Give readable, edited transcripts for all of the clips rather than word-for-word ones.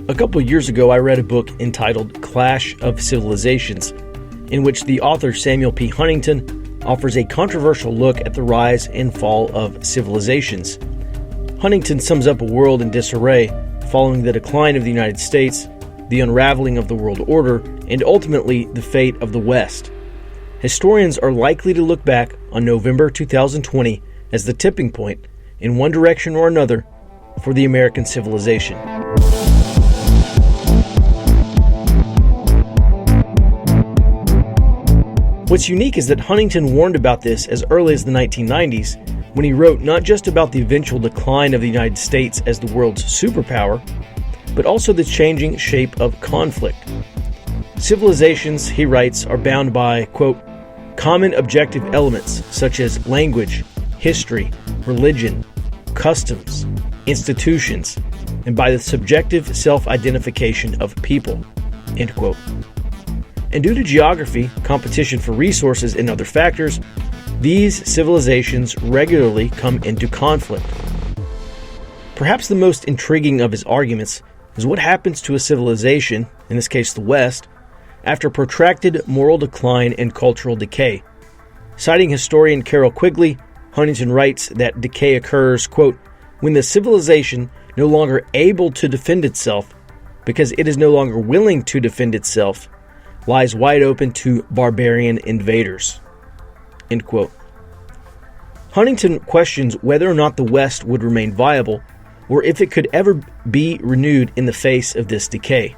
A couple years ago, I read a book entitled Clash of Civilizations, in which the author Samuel P. Huntington offers a controversial look at the rise and fall of civilizations. Huntington sums up a world in disarray following the decline of the United States, the unraveling of the world order, and ultimately the fate of the West. Historians are likely to look back on November 2020 as the tipping point, in one direction or another, for the American civilization. What's unique is that Huntington warned about this as early as the 1990s, when he wrote not just about the eventual decline of the United States as the world's superpower, but also the changing shape of conflict. Civilizations, he writes, are bound by, quote, common objective elements such as language, history, religion, customs, institutions, and by the subjective self-identification of people, end quote. And due to geography, competition for resources, and other factors, these civilizations regularly come into conflict. Perhaps the most intriguing of his arguments is what happens to a civilization, in this case the West, after protracted moral decline and cultural decay. Citing historian Carol Quigley, Huntington writes that decay occurs, quote, when the civilization no longer able to defend itself because it is no longer willing to defend itself lies wide open to barbarian invaders, end quote. Huntington questions whether or not the West would remain viable or if it could ever be renewed in the face of this decay.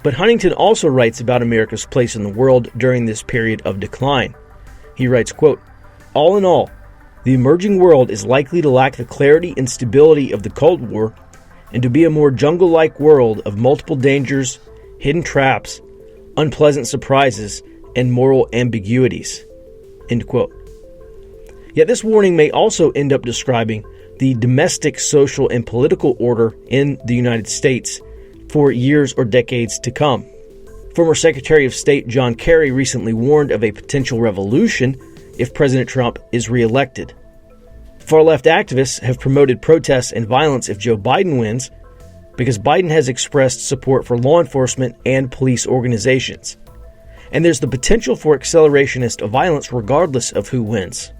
But Huntington also writes about America's place in the world during this period of decline. He writes, quote, all in all, the emerging world is likely to lack the clarity and stability of the Cold War and to be a more jungle-like world of multiple dangers, hidden traps, unpleasant surprises, and moral ambiguities, end quote. Yet this warning may also end up describing the domestic social and political order in the United States for years or decades to come. Former Secretary of State John Kerry recently warned of a potential revolution if President Trump is reelected. Far-left activists have promoted protests and violence if Joe Biden wins, because Biden has expressed support for law enforcement and police organizations. And there's the potential for accelerationist violence regardless of who wins.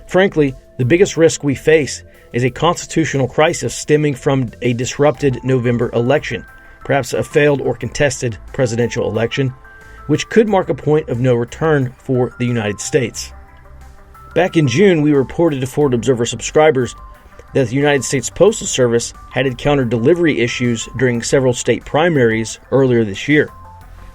Frankly, the biggest risk we face is a constitutional crisis stemming from a disrupted November election, perhaps a failed or contested presidential election, which could mark a point of no return for the United States. Back in June, we reported to Forward Observer subscribers that the United States Postal Service had encountered delivery issues during several state primaries earlier this year.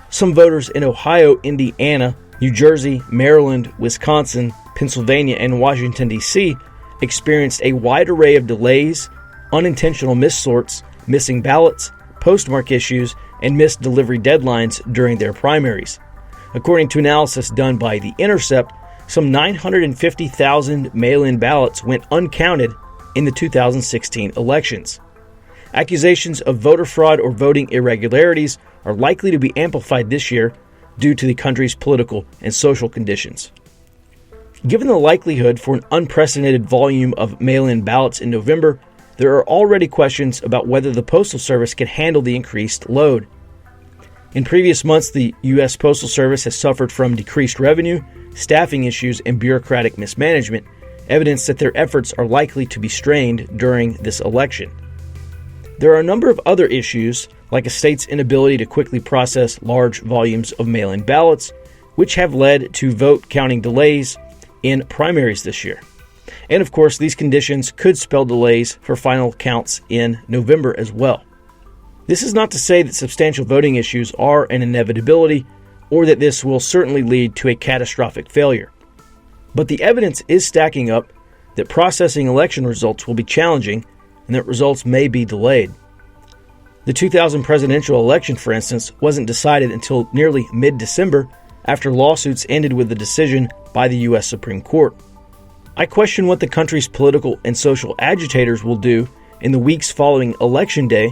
Some voters in Ohio, Indiana, New Jersey, Maryland, Wisconsin, Pennsylvania, and Washington, D.C. experienced a wide array of delays, unintentional missorts, missing ballots, postmark issues, and missed delivery deadlines during their primaries. According to analysis done by The Intercept, some 950,000 mail-in ballots went uncounted in the 2016 elections. Accusations of voter fraud or voting irregularities are likely to be amplified this year due to the country's political and social conditions. Given the likelihood for an unprecedented volume of mail-in ballots in November, there are already questions about whether the Postal Service can handle the increased load. In previous months, the U.S. Postal Service has suffered from decreased revenue, staffing issues, and bureaucratic mismanagement, evidence that their efforts are likely to be strained during this election. There are a number of other issues, like a state's inability to quickly process large volumes of mail-in ballots, which have led to vote counting delays in primaries this year. And of course, these conditions could spell delays for final counts in November as well. This is not to say that substantial voting issues are an inevitability, or that this will certainly lead to a catastrophic failure. But the evidence is stacking up that processing election results will be challenging and that results may be delayed. The 2000 presidential election, for instance, wasn't decided until nearly mid-December after lawsuits ended with the decision by the U.S. Supreme Court. I question what the country's political and social agitators will do in the weeks following Election Day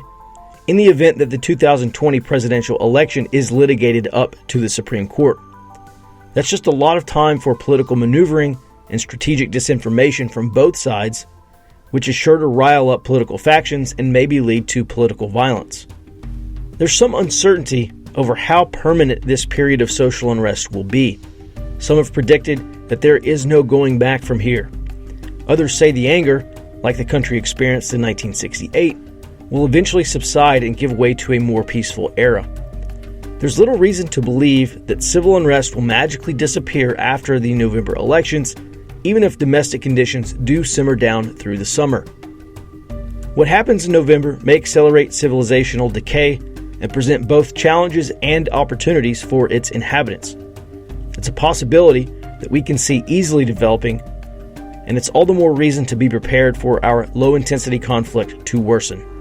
in the event that the 2020 presidential election is litigated up to the Supreme Court. That's just a lot of time for political maneuvering and strategic disinformation from both sides, which is sure to rile up political factions and maybe lead to political violence. There's some uncertainty over how permanent this period of social unrest will be. Some have predicted that there is no going back from here. Others say the anger, like the country experienced in 1968, will eventually subside and give way to a more peaceful era. There's little reason to believe that civil unrest will magically disappear after the November elections, even if domestic conditions do simmer down through the summer. What happens in November may accelerate civilizational decay and present both challenges and opportunities for its inhabitants. It's a possibility that we can see easily developing, and it's all the more reason to be prepared for our low-intensity conflict to worsen.